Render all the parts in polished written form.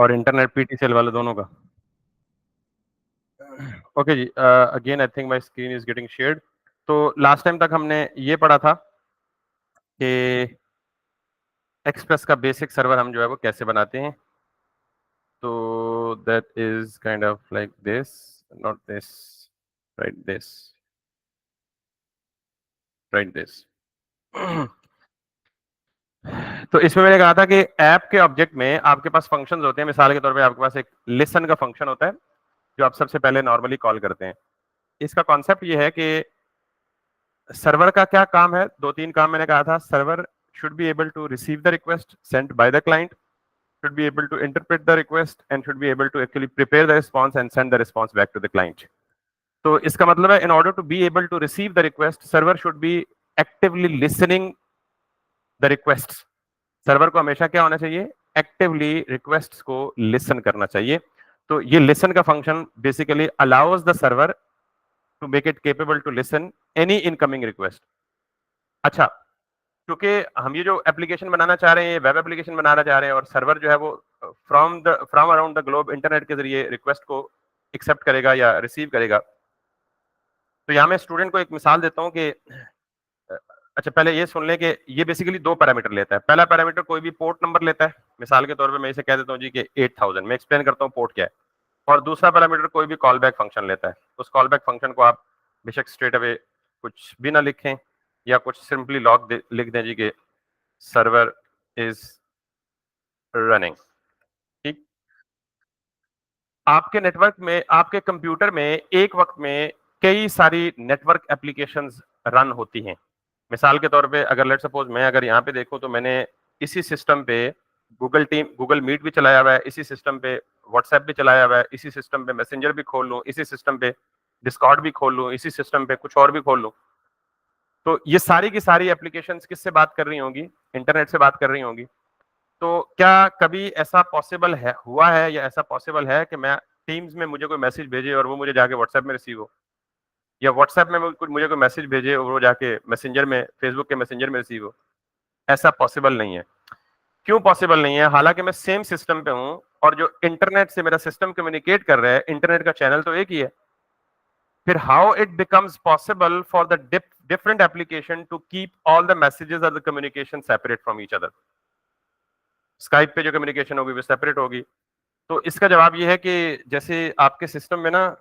और internet PTCL वाले दोनों का। ओके जी, again I think my screen is getting shared. तो लास्ट टाइम तक हमने ये पढ़ा था कि एक्सप्रेस का बेसिक सर्वर हम जो है वो कैसे बनाते हैं। तो that is kind of like this, not this, right this, right this. तो इसमें मैंने कहा था कि ऐप के ऑब्जेक्ट में आपके पास फंक्शंस होते हैं। मिसाल के तौर पे आपके पास एक लिसन का फंक्शन होता है जो आप सबसे पहले नॉर्मली कॉल करते हैं। इसका कॉन्सेप्ट ये है कि सर्वर का क्या काम है, दो तीन काम मैंने कहा था। Server should be able to receive the request sent by the client, should be able to interpret the request and should be able to actually prepare the response and send the response back to the client. तो इसका मतलब है in order to be able to receive the request, server should be actively listening the requests. Server को हमेशा क्या होना चाहिए, actively requests को लिसन करना चाहिए। तो ये लिसन का function basically allows the server to make it capable to listen any incoming request. अच्छा, क्योंकि हम ये जो एप्लीकेशन बनाना चाह रहे हैं, वेब एप्लीकेशन बनाना चाह रहे हैं और सर्वर जो है वो from around the globe internet के जरिए रिक्वेस्ट को एक्सेप्ट करेगा या रिसीव करेगा। तो यहाँ मैं स्टूडेंट को एक मिसाल देता हूँ कि अच्छा पहले ये सुन लें कि ये बेसिकली दो पैरामीटर लेता है। पहला पैरामीटर कोई भी पोर्ट नंबर लेता है। मिसाल के तौर पे मैं इसे कह देता हूँ जी कि 8000। मैं एक्सप्लेन करता हूँ पोर्ट क्या है। और दूसरा पैरामीटर कोई भी कॉल बैक फंक्शन लेता है। उस कॉल बैक फंक्शन को आप बेशक स्ट्रेट अवे कुछ भी ना लिखें या कुछ सिंपली लिख दें जी कि सर्वर इज रनिंग। ठीक, आपके नेटवर्क में, आपके कंप्यूटर में एक वक्त में कई सारी नेटवर्क एप्लीकेशंस रन होती हैं। मिसाल के तौर पे अगर लेट सपोज मैं अगर यहाँ पे देखूं तो मैंने इसी सिस्टम पे गूगल मीट भी चलाया हुआ है, इसी सिस्टम पे व्हाट्सएप भी चलाया हुआ है, इसी सिस्टम पे मैसेंजर भी खोल लूं, इसी सिस्टम पे डिस्कॉर्ड भी खोल लूं, इसी सिस्टम पे कुछ और भी खोल लूं। तो ये सारी की सारी एप्लीकेशंस किससे बात कर रही होंगी, इंटरनेट से बात कर रही होंगी। तो क्या कभी ऐसा पॉसिबल है, हुआ है या ऐसा पॉसिबल है कि मैं टीम्स में मुझे कोई मैसेज भेजे और वो मुझे जाके व्हाट्सएप में रिसीव हो, या व्हाट्सएप में मुझे कोई मैसेज भेजे और वो जाके मैसेंजर में, फेसबुक के मैसेंजर में रिसीव हो? ऐसा पॉसिबल नहीं है। क्यों पॉसिबल नहीं है? हालांकि मैं सेम सिस्टम पे हूं और जो इंटरनेट से मेरा सिस्टम कम्युनिकेट कर रहा है, इंटरनेट का चैनल तो एक ही है। फिर how it becomes possible for the different application to keep all the messages और the communication separate from each other? Skype पे जो कम्युनिकेशन होगी वो सेपरेट होगी। तो इसका जवाब ये है कि जैसे आपके सिस्टम में ना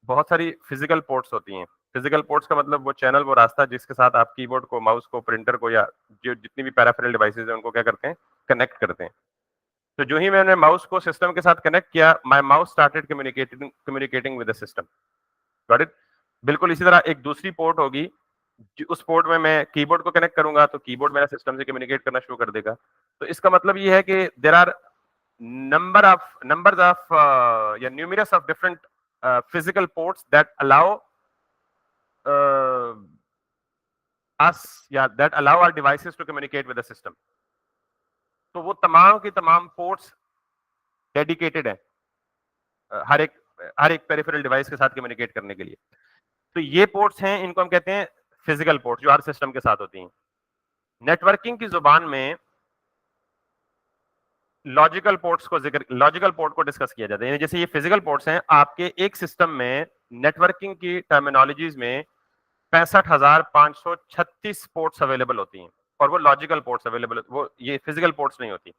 बहुत सारी फिजिकल पोर्ट्स होती हैं। फिजिकल पोर्ट्स का मतलब वो चैनल, वो रास्ता जिसके साथ आप कीबोर्ड को, माउस को, प्रिंटर को या जो जितनी भी पैराफेरल डिवाइसेज हैं उनको क्या करते हैं, कनेक्ट करते हैं। तो जो ही मैंने माउस को सिस्टम के साथ कनेक्ट किया, my mouse started communicating with the system. Got it? बिल्कुल इसी तरह एक दूसरी पोर्ट होगी, उस पोर्ट में मैं कीबोर्ड को कनेक्ट करूंगा तो कीबोर्ड मेरा सिस्टम से कम्युनिकेट करना शुरू कर देगा। तो इसका मतलब ये है कि there are numbers of yeah, numerous of different physical ports that allow uh, that allow our devices to communicate with the system. तो वो तमाम की तमाम पोर्ट्स डेडिकेटेड है हर एक पेरिफेरल डिवाइस के साथ कम्युनिकेट करने के लिए। तो ये पोर्ट्स हैं, इनको हम कहते हैं फिजिकल पोर्ट्स, जो हर सिस्टम के साथ होती हैं। नेटवर्किंग की जुबान में लॉजिकल पोर्ट को डिस्कस किया जाता है। यानी जैसे ये फिजिकल पोर्ट्स हैं, आपके एक सिस्टम में नेटवर्किंग की टर्मिनोलॉजीज में 65,536 पोर्ट्स अवेलेबल होती हैं और वो लॉजिकल पोर्ट्स अवेलेबल, वो ये फिजिकल पोर्ट्स नहीं होती।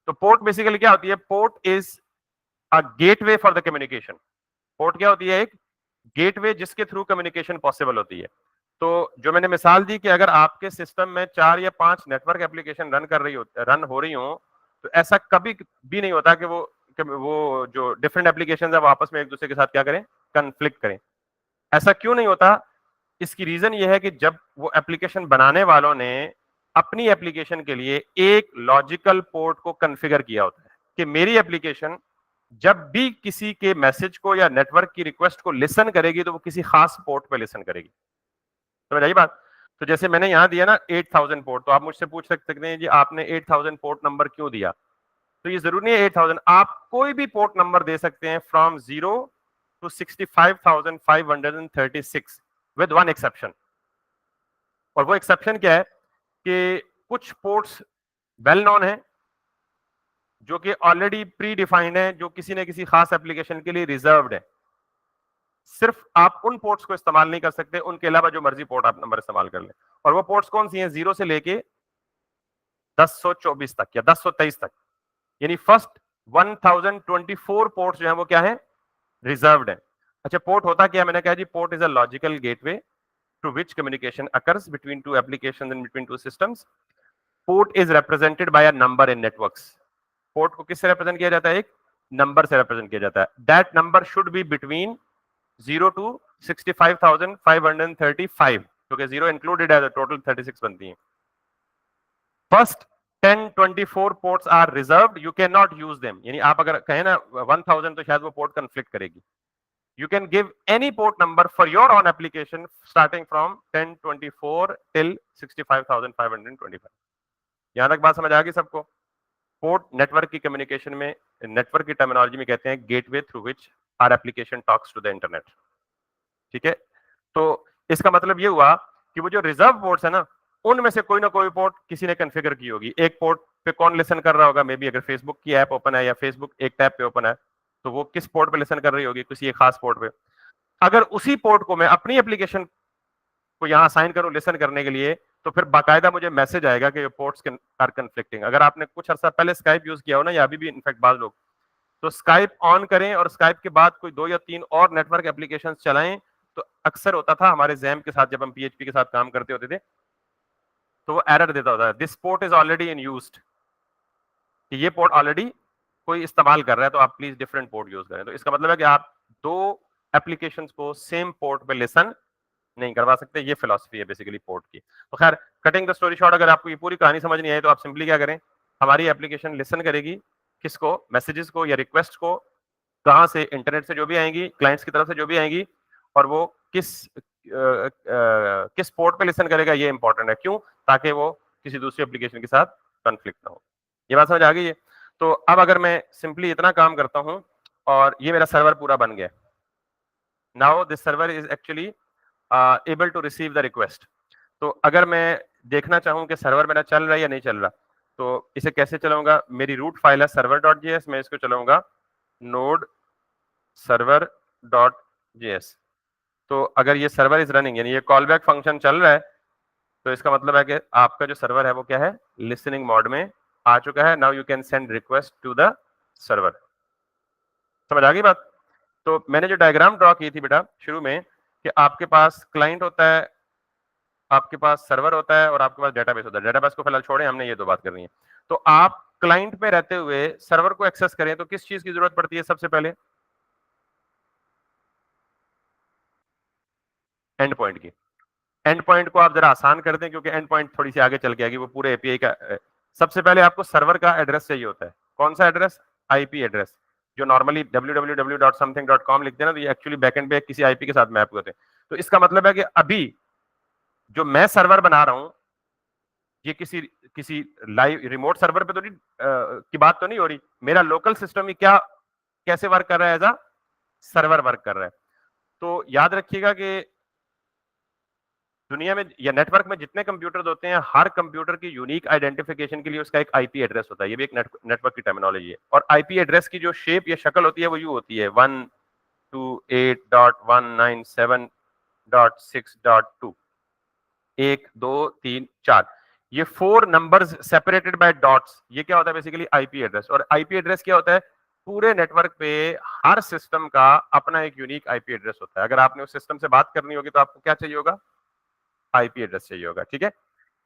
तो पोर्ट बेसिकली क्या होती है? Port is a gateway for the communication. Port क्या होती है? एक गेटवे जिसके थ्रू कम्युनिकेशन पॉसिबल होती है। तो जो मैंने मिसाल दी कि अगर आपके सिस्टम में 4 या 5 नेटवर्क एप्लीकेशन रन हो रही हो, तो ऐसा कभी भी नहीं होता कि वो जो डिफरेंट एप्लीकेशन है वो आपस में एक दूसरे के साथ क्या करें, कन्फ्लिक्ट करें। ऐसा क्यों नहीं होता? इसकी रीजन ये है कि जब वो एप्लीकेशन बनाने वालों ने अपनी एप्लीकेशन के लिए एक लॉजिकल पोर्ट को कॉन्फ़िगर किया होता है कि मेरी एप्लीकेशन जब भी किसी के मैसेज को या नेटवर्क की रिक्वेस्ट को लिसन करेगी तो वो किसी खास पोर्ट पे लिसन करेगी। समझ आई बात? तो जैसे मैंने यहां दिया ना 8000 पोर्ट, तो आप मुझसे पूछ सकते हैं जी आपने 8000 पोर्ट नंबर क्यों दिया? तो ये जरूरी नहीं है 8000, आप कोई भी पोर्ट नंबर दे सकते हैं from 0 to 65,536 with one exception. और वो एक्सेप्शन क्या है कि कुछ पोर्ट्स वेल नोन है जो कि ऑलरेडी प्री डिफाइंड है, जो किसी न किसी खास एप्लीकेशन के लिए रिजर्व्ड है। सिर्फ आप उन पोर्ट्स को इस्तेमाल नहीं कर सकते, उनके अलावा जो मर्जी पोर्ट आप नंबर इस्तेमाल कर लें। और वो पोर्ट्स कौन सी हैं? 0 से लेके 1024 तक या 1023 तक, यानी फर्स्ट 1024 पोर्ट्स जो है वो क्या है? रिजर्व्ड है। अच्छा, पोर्ट होता क्या है? मैंने कहा जी, port is a logical gateway through which communication occurs between two applications and between two systems. Port is represented by a number in networks. Port को किससे रिप्रेजेंट किया जाता है? एक नंबर से रिप्रेजेंट किया जाता है। That number should be between 0 to 65,535, क्योंकि 0 इंक्लूडेड है, टोटल 36 बनती है। First 1024 ports are reserved, you can not use them. यानी आप अगर कहें ना 1000 तो शायद वो पोर्ट कंफ्लिक्ट करेगी। You can give any port number for your own application starting from 1024 till 65,525। यहां तक बात समझ आ गई सबको? पोर्ट नेटवर्क की कम्युनिकेशन में, नेटवर्क की टर्मिनोलॉजी में कहते हैं gateway through which are application talks to the internet. ठीक है, तो इसका मतलब ये हुआ कि वो जो रिजर्व पोर्ट्स है ना, उनमें से कोई ना कोई पोर्ट किसी ने कॉन्फ़िगर की होगी। एक पोर्ट पे कौन लिसन कर रहा होगा? मे बी अगर फेसबुक की ऐप ओपन है या फेसबुक एक टैब पे ओपन है, तो वो किस पोर्ट पे लिसन कर रही होगी? किसी एक खास पोर्ट पे। अगर उसी पोर्ट को मैं अपनी एप्लीकेशन को यहां असाइन करूं लिसन करने के लिए, तो फिर बाकायदा मुझे मैसेज आएगा कि पोर्ट्स आर कन्फ्लिक्टिंग। अगर आपने कुछ अर्सा पहले स्काइप यूज किया हो ना, या अभी भी इनफैक्ट बाज लोग, तो स्काइप ऑन करें और स्काइप के बाद कोई 2 या 3 और नेटवर्क एप्लीकेशन चलाएं, तो अक्सर होता था हमारे जैम के साथ, जब हम पीएचपी के साथ काम करते होते थे, तो वो एरर देता होता है, this port is already in used, कि ये पोर्ट ऑलरेडी कोई इस्तेमाल कर रहा है, तो आप प्लीज डिफरेंट पोर्ट यूज करें। तो इसका मतलब है कि आप दो एप्लीकेशंस को सेम पोर्ट पे लिसन नहीं करवा सकते। ये फिलॉसफी है बेसिकली पोर्ट की। तो खैर, कटिंग द स्टोरी शॉर्ट, अगर आपको ये पूरी कहानी समझ नहीं आई तो आप सिंपली क्या करें, हमारी एप्लीकेशन लिसन करेगी किसको? मैसेजेस को या रिक्वेस्ट को। कहां से? इंटरनेट से जो भी आएंगी, क्लाइंट्स की तरफ से जो भी आएंगी, और वो किस पोर्ट पे लिसन करेगा, ये इंपॉर्टेंट है। क्यों? ताकि वो किसी दूसरी एप्लीकेशन के साथ कॉन्फ्लिक्ट ना हो। ये बात समझ आ गई है? तो अब अगर मैं सिंपली इतना काम करता हूं और ये मेरा सर्वर पूरा बन गया, now this server is actually able to receive the request. तो अगर मैं देखना चाहूं कि सर्वर मेरा चल रहा है या नहीं चल रहा, तो इसे कैसे चलाऊंगा? मेरी रूट फाइल है server.js, मैं इसको चलाऊंगा node server.js। तो अगर ये सर्वर इज रनिंग, यानी ये कॉलबैक फंक्शन चल रहा है, तो इसका मतलब है कि आपका जो सर्वर है वो क्या है? लिसनिंग मोड में आ चुका है। Now you can send request to the server. समझ आ गई बात? तो मैंने जो डायग्राम ड्रॉ की थी बेटा शुरू में, कि आपके पास क्लाइंट होता है, आपके पास सर्वर होता है, और आपके पास डेटाबेस होता है। डेटाबेस को फिलहाल छोड़ें, हमने ये दो बात करनी है। तो आप क्लाइंट पे रहते हुए सर्वर को एक्सेस करें तो किस चीज की जरूरत पड़ती है? सबसे पहले एंड पॉइंट की। एंड पॉइंट को आप जरा आसान कर दें, क्योंकि एंड पॉइंट थोड़ी सी आगे चल के आएगी, वो पूरे एपीआई का। सबसे पहले आपको सर्वर का एड्रेस चाहिए होता है। कौन सा एड्रेस? IP address. जो नॉर्मली www.something.com लिखते हैं ना, तो ये एक्चुअली बैकएंड पे किसी आईपी के साथ मैप होते हैं। तो इसका मतलब है कि अभी जो मैं सर्वर बना रहा हूं, ये किसी किसी लाइव रिमोट सर्वर पे तो नहीं की बात तो नहीं हो रही। मेरा लोकल सिस्टम ही क्या कैसे वर्क कर रहा है? एज अ सर्वर वर्क कर रहा है। तो याद रखिएगा कि दुनिया में या नेटवर्क में जितने कंप्यूटर होते हैं, हर कंप्यूटर की यूनिक आइडेंटिफिकेशन के लिए उसका एक आईपी एड्रेस होता है। ये भी एक नेटवर्क की टर्मिनोलॉजी है। और आईपी एड्रेस की जो शेप या शक्ल होती है वो यू होती है 128.197.6.2, 1 2 3 4। ये 4 नंबर्स सेपरेटेड बाय डॉट्स, ये क्या होता है? Basically IP address. और आईपी एड्रेस क्या होता है? पूरे नेटवर्क पे हर सिस्टम का अपना एक यूनिक आईपी एड्रेस होता है। अगर आपने उस सिस्टम से बात करनी होगी तो आपको क्या चाहिए होगा? आईपी एड्रेस चाहिए होगा। ठीक है,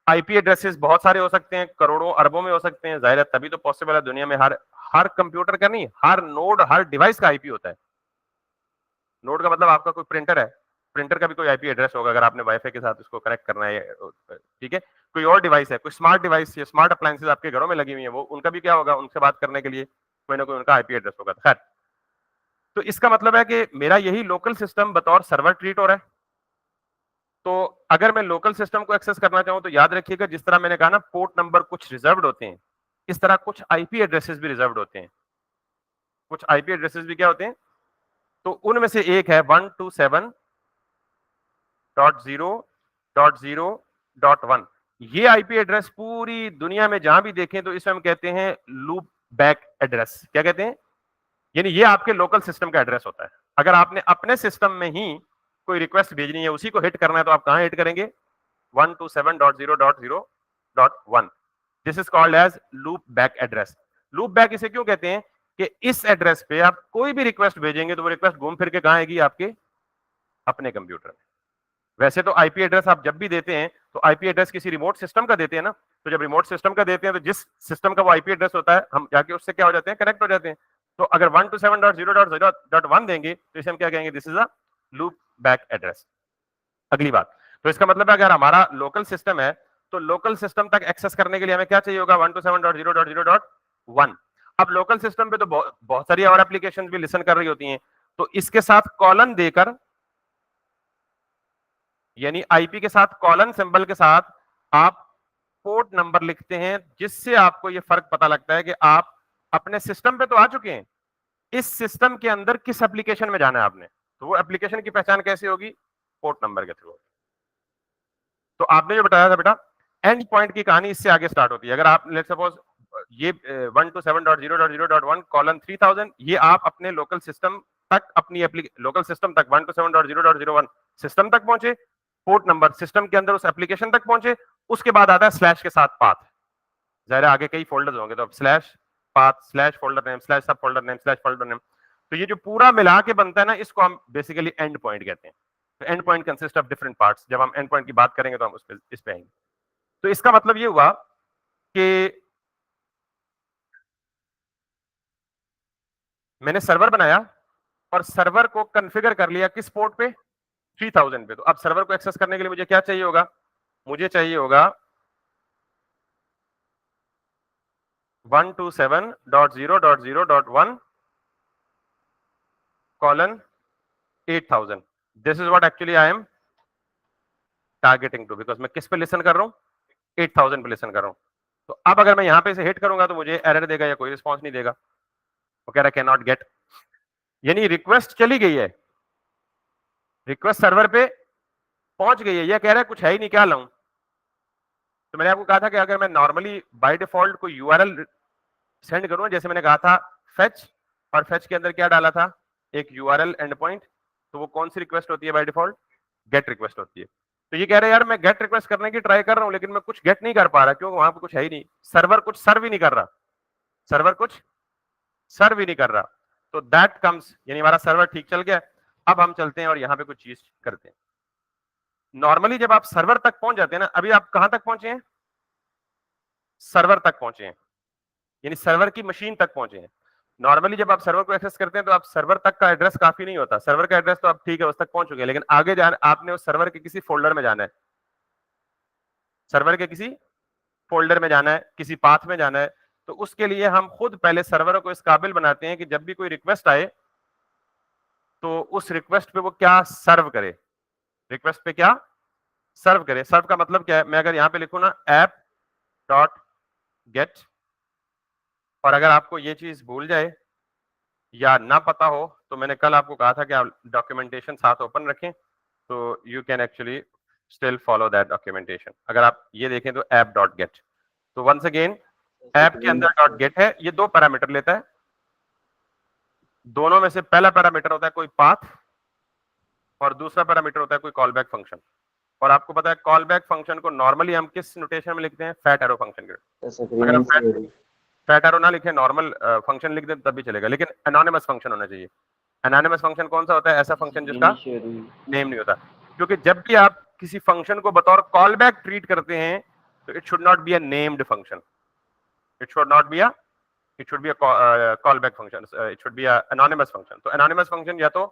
आईपी एड्रेसेस बहुत सारे हो सकते हैं, करोड़ों अरबों में हो सकते हैं। जाहिर है तभी तो पॉसिबल है, दुनिया में हर हर कंप्यूटर का नहीं, हर नोड, हर डिवाइस का आईपी होता है। नोड का मतलब आपका कोई प्रिंटर है, प्रिंटर का भी कोई आईपी एड्रेस होगा, अगर आपने वाईफाई के साथ उसको कनेक्ट करना है। ठीक है, कोई और डिवाइस है, कोई स्मार्ट डिवाइस या स्मार्ट अप्लायंसेस आपके घरों में लगी हुई है, वो उनका भी क्या होगा? उनसे बात करने के लिए कोई ना कोई उनका आईपी एड्रेस होगा। खैर, तो इसका मतलब है कि मेरा यही लोकल सिस्टम बतौर सर्वर ट्रीट हो रहा है। तो अगर मैं लोकल सिस्टम को एक्सेस करना चाहूं, तो याद रखिएगा, जिस तरह मैंने कहा ना पोर्ट नंबर कुछ रिजर्व्ड होते हैं, इस तरह कुछ आईपी एड्रेसेस भी रिजर्व्ड होते हैं। कुछ आईपी एड्रेसेस भी क्या होते हैं? तो उनमें से एक है 127.0.0.1। ये आईपी एड्रेस पूरी दुनिया में जहां भी देखें तो इसे हम कहते हैं लूप बैक एड्रेस क्या कहते हैं, यानी ये आपके लोकल सिस्टम का एड्रेस होता है। अगर आपने अपने सिस्टम में ही कोई रिक्वेस्ट भेजनी है, उसी को हिट करना है, तो आप कहां हिट करेंगे, 127.0.0.1। This is called as loop back address. Loop back इसे क्यों कहते हैं कि इस एड्रेस पे आप कोई भी रिक्वेस्ट भेजेंगे तो वो रिक्वेस्ट घूम फिर के कहां आएगी, आपके अपने कंप्यूटर में। वैसे तो आईपी एड्रेस आप जब भी देते हैं तो आईपी एड्रेस किसी रिमोट सिस्टम का देते हैं ना, तो जब रिमोट सिस्टम का देते हैं तो जिस सिस्टम का वो आईपी एड्रेस होता है, हम जाके उससे क्या हो जाते हैं, कनेक्ट हो जाते हैं। तो अगर 127.0.0.1 देंगे तो इसे हम क्या कहेंगे, this is a loop back address. अगली बात, तो इसका मतलब है अगर हमारा लोकल सिस्टम है तो लोकल सिस्टम तक एक्सेस करने के लिए हमें क्या चाहिए होगा, 127.0.0.1। अब लोकल सिस्टम पे तो बहुत सारी और एप्लीकेशन भी लिसन कर रही होती हैं, तो इसके साथ कॉलन देकर, यानी आईपी के साथ कॉलन सिंबल के साथ आप पोर्ट नंबर लिखते हैं, जिससे आपको यह फर्क पता लगता है कि आप अपने सिस्टम पे तो आ चुके हैं, इस सिस्टम के अंदर किस एप्लीकेशन में जाना है आपने, तो वो एप्लीकेशन की पहचान कैसे होगी, पोर्ट नंबर के थ्रू। तो आपने जो बताया था बेटा, एंड पॉइंट की कहानी इससे आगे स्टार्ट होती है। अगर आप लेट्स सपोज ये 127.0.0.1 ये आप अपने लोकल सिस्टम तक, अपनी लोकल सिस्टम तक 127.0.0.1 सिस्टम तक पहुंचे, पोर्ट नंबर सिस्टम के अंदर उस एप्लीकेशन तक पहुंचे, उसके बाद आता है स्लैश के साथ पाथ। जाहिर है आगे कई फोल्डर्स होंगे, तो slash path, slash folder name, slash sub folder name, slash folder name. तो ये जो पूरा मिला के बनता है ना, इसको हम बेसिकली एंड पॉइंट कहते हैं। तो and point consist of different parts. जब हम एंड पॉइंट की बात करेंगे तो हम इस पे आएंगे। तो इसका मतलब ये हुआ कि मैंने सर्वर बनाया और सर्वर को कॉन्फ़िगर कर लिया किस पोर्ट पे, 3000 पे। तो अब सर्वर को एक्सेस करने के लिए मुझे क्या चाहिए होगा, मुझे चाहिए होगा 127.0.0.1 colon 8000। This is what actually I am targeting to, because मैं किस पे लिसन कर रहा हूं, 8000 पे लिसन कर रहा हूं। तो अब अगर मैं यहां पे इसे हिट करूंगा तो मुझे एरर देगा या कोई रिस्पॉन्स नहीं देगा, वो कह रहा है कैन नॉट गेट, यानी रिक्वेस्ट चली गई है, रिक्वेस्ट सर्वर पे पहुंच गई है, यह कह रहा है कुछ है ही नहीं, क्या लाऊं। तो मैंने आपको कहा था कि अगर मैं नॉर्मली बाय डिफॉल्ट कोई यूआरएल सेंड करूं, जैसे मैंने कहा था फेच, और फेच के अंदर क्या डाला था, एक यूआरएल एंड पॉइंट, तो वो कौन सी रिक्वेस्ट होती है बाय डिफॉल्ट, गेट रिक्वेस्ट होती है। तो ये कह रहे हैं यार मैं गेट रिक्वेस्ट करने की ट्राई कर रहा हूं, लेकिन मैं कुछ गेट नहीं कर पा रहा, क्योंकि वहां पे कुछ है ही नहीं, सर्वर कुछ सर्व ही नहीं कर रहा, सर्वर कुछ सर्व ही नहीं कर रहा। तो दैट कम्स, यानी हमारा सर्वर ठीक चल गया। अब हम चलते हैं और यहाँ पे कुछ चीज करते हैं। नॉर्मली जब आप सर्वर तक पहुंच जाते हैं ना, अभी आप कहां तक पहुंचे हैं, सर्वर तक पहुंचे हैं, यानी सर्वर की मशीन तक पहुंचे हैं। नॉर्मली जब आप सर्वर को एक्सेस करते हैं तो आप सर्वर तक का एड्रेस काफी नहीं होता, सर्वर का एड्रेस तो आप ठीक है उस तक पहुंच चुके हैं, लेकिन आगे जाना आपने उस सर्वर के किसी फोल्डर में जाना है, सर्वर के किसी फोल्डर में जाना है, किसी पाथ में जाना है। तो उसके लिए हम खुद पहले सर्वर को इस काबिल बनाते हैं कि जब भी कोई रिक्वेस्ट आए तो उस रिक्वेस्ट पे वो क्या सर्व करे, रिक्वेस्ट पे क्या सर्व करे। सर्व का मतलब क्या है, मैं अगर यहां पे लिखूं ना ऐप डॉट गेट, और अगर आपको ये चीज भूल जाए या ना पता हो, तो मैंने कल आपको कहा था कि आप डॉक्यूमेंटेशन साथ ओपन रखें, तो you can actually still follow that documentation. अगर आप ये देखें तो ऐप डॉट गेट, तो वंस अगेन ऐप के अंदर डॉट गेट है, ये दो पैरामीटर लेता है। दोनों में से पहला पैरामीटर होता है कोई पाथ और दूसरा पैरामीटर होता है कोई कॉल बैक फंक्शन। और आपको पता है कॉल बैक फंक्शन को नॉर्मली हम किस नोटेशन में लिखते हैं, फैट एरो फंक्शन के। अगर हम फैट एरो ना लिखे, नॉर्मल फंक्शन लिख दें तब भी चलेगा, लेकिन एनोनिमस फंक्शन होना चाहिए। एनोनिमस फंक्शन कौन सा होता है, ऐसा फंक्शन जिसका नेम नहीं होता। क्योंकि जब भी आप किसी फंक्शन को बतौर कॉल बैक ट्रीट करते हैं तो it should not be a named function, it should not be a, it should be a call back function, it should be a anonymous function. तो एनोनिमस फंक्शन या तो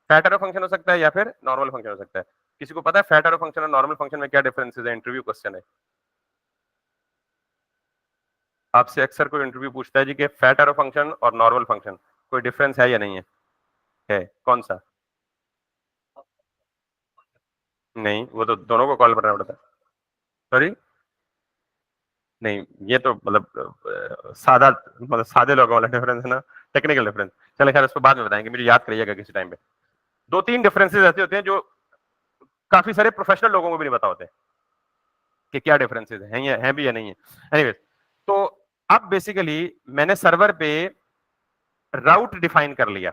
fat arrow function हो सकता है या फिर नॉर्मल फंक्शन हो सकता है। किसी को पता है फैट एरो फंक्शन और नॉर्मल फंक्शन में क्या डिफरेंसेस है, इंटरव्यू क्वेश्चन है। आपसे अक्सर कोई इंटरव्यू पूछता है जी कि फैट एरो फंक्शन और नॉर्मल फंक्शन कोई डिफरेंस है या नहीं है कौन सा? नहीं, वो तो दोनों को कॉल करना पड़ता है। सॉरी, नहीं ये तो मतलब सादा, मतलब सादे लोगों वाला डिफरेंस है ना, टेक्निकल डिफरेंस। चले खैर उसको बाद में बताएंगे, मुझे याद करिएगा किसी टाइम पे। दो तीन डिफरेंसेस ऐसे होते हैं जो काफी सारे प्रोफेशनल लोगों को भी नहीं पता होते कि क्या डिफरेंसेस हैं या हैं भी या नहीं है। एनीवेज, तो अब बेसिकली मैंने सर्वर पे राउट डिफाइन कर लिया।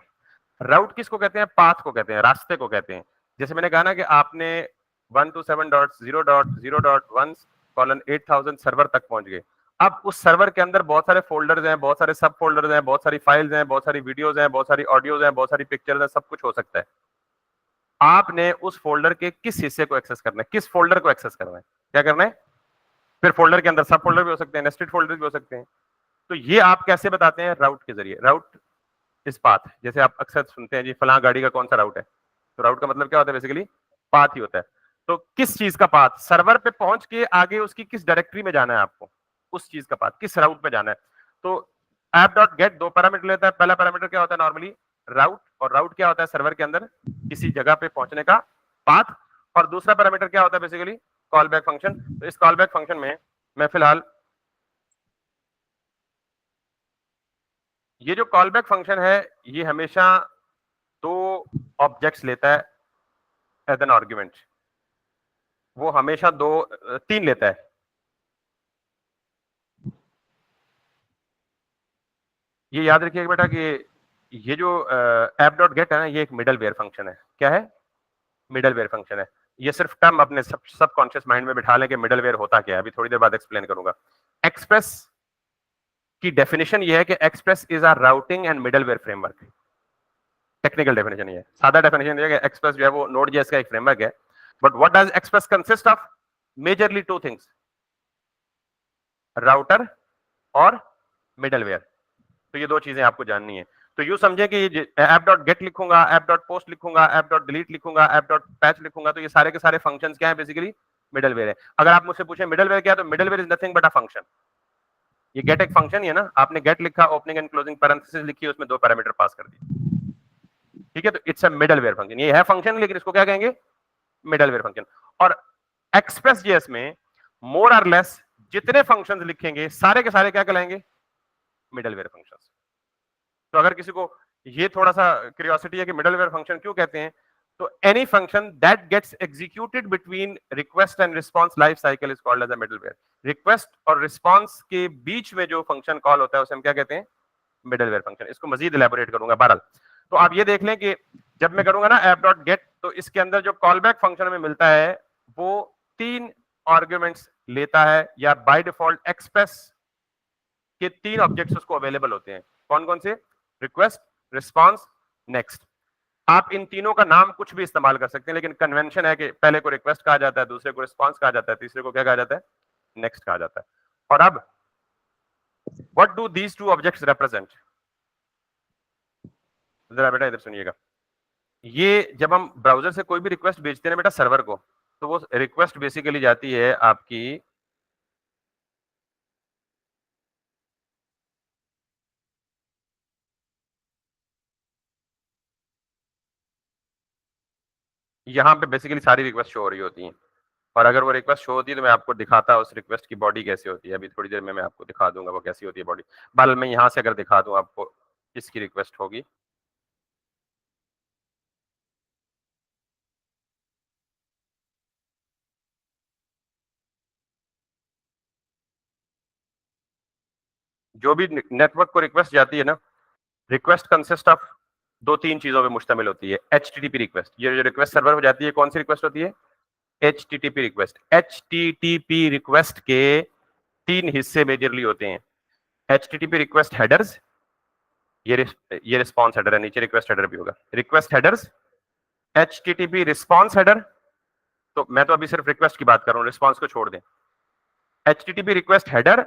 राउट किसको कहते हैं? पाथ को कहते हैं, रास्ते को कहते हैं। जैसे मैंने कहा ना कि आपने 127.0.0.1:8000 सर्वर तक पहुंच गए। अब उस सर्वर के अंदर बहुत सारे फोल्डर्स हैं, बहुत सारे सब फोल्डर्स हैं, बहुत सारी फाइल्स हैं, बहुत सारी वीडियोस हैं, बहुत सारी ऑडियोज हैं, बहुत सारी पिक्चर्स हैं, सब कुछ हो सकता है। आपने उस फोल्डर के किस हिस्से को एक्सेस करना है, किस फोल्डर को एक्सेस करना है, क्या करना है? फिर फोल्डर के अंदर सब फोल्डर भी हो सकते हैं, नेस्टेड फोल्डर भी हो सकते हैं। तो ये आप कैसे बताते हैं? राउट के जरिए। राउट इस पाथ, जैसे आप अक्सर सुनते हैं जी फलां गाड़ी का कौन सा राउट है, तो राउट का मतलब क्या होता है? बेसिकली पाथ ही होता है। तो किस चीज का पाथ? सर्वर पे पहुंच के आगे उसकी किस डायरेक्टरी में जाना है आपको, उस चीज का पाथ, किस राउट पे जाना है। तो ऐप डॉट गेट दो पैरामीटर लेता है। पहला पैरामीटर क्या होता है नॉर्मली? राउट। और राउट क्या होता है? सर्वर के अंदर किसी जगह पे पहुंचने का पाथ। और दूसरा पैरामीटर क्या होता है? Basically call back function. तो इस कॉल बैक फंक्शन में मैं फिलहाल ये जो कॉल बैक फंक्शन है ये हमेशा दो ऑब्जेक्ट्स लेता है एज एन आर्ग्यूमेंट। वो हमेशा तीन लेता है। ये याद रखिएगा बेटा कि ये जो ऐप डॉट गेट है ना, ये एक मिडल वेयर फंक्शन है। क्या है? मिडल वेयर फंक्शन है। ये सिर्फ टर्म अपने सब कॉन्शियस माइंड में बिठा लें कि मिडल वेयर होता क्या है। अभी थोड़ी देर बाद एक्सप्लेन करूंगा। एक्सप्रेस की डेफिनेशन ये है कि Express is a routing and middleware framework. Technical definition ये है। सादा डेफिनेशन ये है कि एक्सप्रेस जो है वो नोड जेएस का एक फ्रेमवर्क है। But what does express consist of? Majorly two things, router और मिडलवेयर। तो ये दो चीजें आपको जाननी है। तो यू समझे कि ऐप डॉट गेट लिखूंगा, ऐप डॉट पोस्ट लिखूंगा, ऐप डॉट डिलीट लिखूंगा, ऐप डॉट पैच लिखूंगा, तो ये सारे के सारे फंक्शंस क्या है? बेसिकली मिडलवेयर है। अगर आप मुझसे पूछें मिडलवेयर क्या है, तो middleware is nothing but a function. ये गेट एक फंक्शन ही है ना। आपने गेट लिखा, ओपनिंग एंड क्लोजिंग पैरेंथेसिस लिखी, उसमें दो पैरामीटर पास कर दिए। ठीक है, तो इट्स अ मिडलवेयर फंक्शन। ये है फंक्शन, लेकिन इसको क्या कहेंगे? Middleware function. और एक्सप्रेस जेएस में मोर और लेस जितने फंक्शंस लिखेंगे सारे के सारे क्या कहलाएंगे? Middleware functions. तो अगर किसी को ये थोड़ा सा क्यूरियोसिटी है कि मिडलवेयर फंक्शन क्यों कहते हैं, तो any function that gets executed between request and response life cycle is called as a middleware. Request और रिस्पांस के बीच में जो फंक्शन कॉल होता है उसे हम क्या कहते हैं? Middleware function. इसको मजीद इलेबोरेट करूंगा बहरहाल। तो आप ये देख लें कि जब मैं करूंगा ना ऐप डॉट गेट, तो इसके अंदर जो कॉल बैक फंक्शन में मिलता है वो तीन आर्ग्यूमेंट्स लेता है, या बाय डिफॉल्ट एक्सप्रेस के तीन ऑब्जेक्ट्स उसको अवेलेबल होते हैं। कौन कौन से? Request, response, next. आप इन तीनों का नाम कुछ भी इस्तेमाल कर सकते हैं, लेकिन कन्वेंशन है कि पहले को रिक्वेस्ट कहा जाता है, दूसरे को रिस्पांस कहा जाता है, तीसरे को क्या कहा जाता है? नेक्स्ट कहा जाता है। और अब what do these two objects represent? जरा बेटा इधर सुनिएगा। ये जब हम ब्राउजर से कोई भी रिक्वेस्ट भेजते हैं ना बेटा सर्वर को, तो वो रिक्वेस्ट बेसिकली जाती है आपकी यहाँ पे। बेसिकली सारी रिक्वेस्ट शो हो रही होती हैं, और अगर वो रिक्वेस्ट शो होती है तो मैं आपको दिखाता उस रिक्वेस्ट की बॉडी कैसे होती है। अभी थोड़ी देर में मैं आपको दिखा दूंगा वो कैसी होती है बॉडी। बल मैं यहाँ से अगर दिखा दूं आपको किसकी रिक्वेस्ट होगी। जो भी नेटवर्क को रिक्वेस्ट जाती है ना, रिक्वेस्ट कंसिस्ट ऑफ दो तीन चीजों पे मुश्तमिल होती है। एचटीटीपी रिक्वेस्ट, ये जो रिक्वेस्ट सर्वर हो जाती है कौन सी रिक्वेस्ट होती है? HTTP request. एचटीटीपी रिक्वेस्ट के तीन हिस्से मेजरली होते हैं। एचटीटीपी रिक्वेस्ट हेडर्स, ये रिस्पॉन्स हेडर है, नीचे रिक्वेस्ट हेडर भी होगा। Request headers, HTTP response header, तो मैं तो अभी सिर्फ रिक्वेस्ट की बात कर रहा हूँ, रिस्पॉन्स को छोड़ दें। एचटीटीपी रिक्वेस्ट हेडर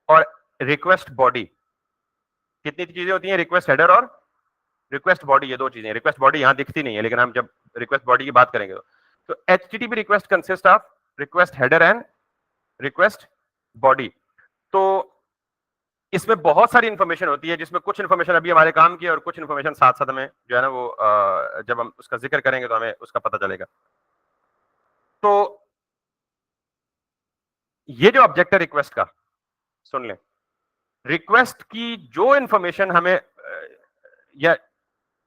और रिक्वेस्ट बॉडी, कितनी चीजें होती हैं? रिक्वेस्ट हेडर और रिक्वेस्ट बॉडी, ये दो चीजें। रिक्वेस्ट बॉडी यहां दिखती नहीं है, लेकिन हम जब रिक्वेस्ट बॉडी की बात करेंगे तो HTTP request consist of request header and request body. तो इसमें बहुत सारी इंफॉर्मेशन होती है, जिसमें कुछ इंफॉर्मेशन अभी हमारे काम की है और कुछ इंफॉर्मेशन साथ साथ हमें जो है ना वो जब हम उसका जिक्र करेंगे तो हमें उसका पता चलेगा। तो ये जो ऑब्जेक्ट है रिक्वेस्ट का, सुन लें, रिक्वेस्ट की जो इंफॉर्मेशन हमें या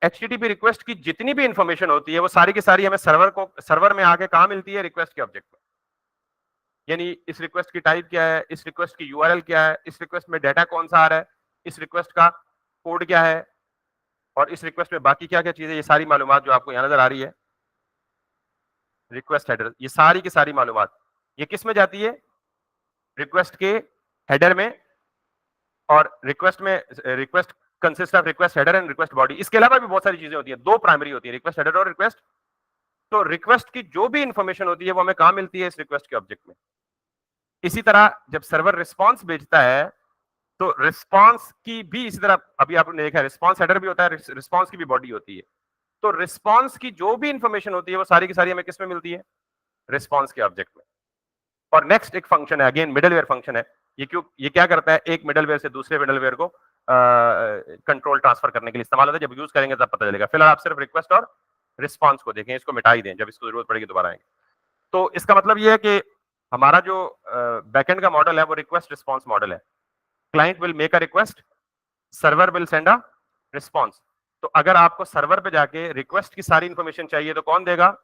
एचटीटीपी रिक्वेस्ट की जितनी भी इंफॉर्मेशन होती है वो सारी की सारी हमें सर्वर में आके कहां मिलती है? रिक्वेस्ट के ऑब्जेक्ट में। यानी इस रिक्वेस्ट की टाइप क्या है, इस रिक्वेस्ट की यूआरएल क्या है, इस रिक्वेस्ट में डाटा कौन सा आ रहा है, इस रिक्वेस्ट का कोड क्या है, और इस रिक्वेस्ट में बाकी क्या क्या चीजें, ये सारी मालूमात जो आपको यहाँ नजर आ रही है, रिक्वेस्ट हेडर, ये सारी की सारी मालूमात ये किस में जाती है, रिक्वेस्ट के हेडर में। और रिक्वेस्ट में request consist of request header and request body. इसके अलावा भी बहुत सारी चीजें होती है, दो प्राइमरी होती है, रिक्वेस्ट हेडर और रिक्वेस्ट। तो रिक्वेस्ट की जो भी इंफॉर्मेशन होती है वो हमें कहां मिलती है, इस रिक्वेस्ट के ऑब्जेक्ट में। इसी तरह जब सर्वर रिस्पॉन्स भेजता है तो रिस्पॉन्स की भी इसी तरह, अभी आपने देखा रिस्पॉन्स हेडर भी होता है, रिस्पॉन्स की भी बॉडी होती है। तो रिस्पॉन्स की जो भी इंफॉर्मेशन होती है वो सारी की सारी हमें किस में मिलती है, रिस्पॉन्स के ऑब्जेक्ट में। और नेक्स्ट एक फंक्शन है, अगेन मिडलवेयर फंक्शन है। ये क्या करता है, एक मिडलवेयर से दूसरे मिडलवेयर को कंट्रोल ट्रांसफर करने के लिए इस्तेमाल होता है। जब यूज करेंगे तब पता चलेगा। फिलहाल आप सिर्फ रिक्वेस्ट और रिस्पॉन्स को देखें, इसको मिटा ही दें, जब इसको जरूरत पड़ेगी दोबारा आएंगे। तो इसका मतलब ये है कि हमारा जो बैकएंड का मॉडल है वो रिक्वेस्ट रिस्पॉन्स मॉडल है। Client will make a request, server will send a response. तो अगर आपको सर्वर पे जाके रिक्वेस्ट की सारी इंफॉर्मेशन चाहिए तो कौन देगा,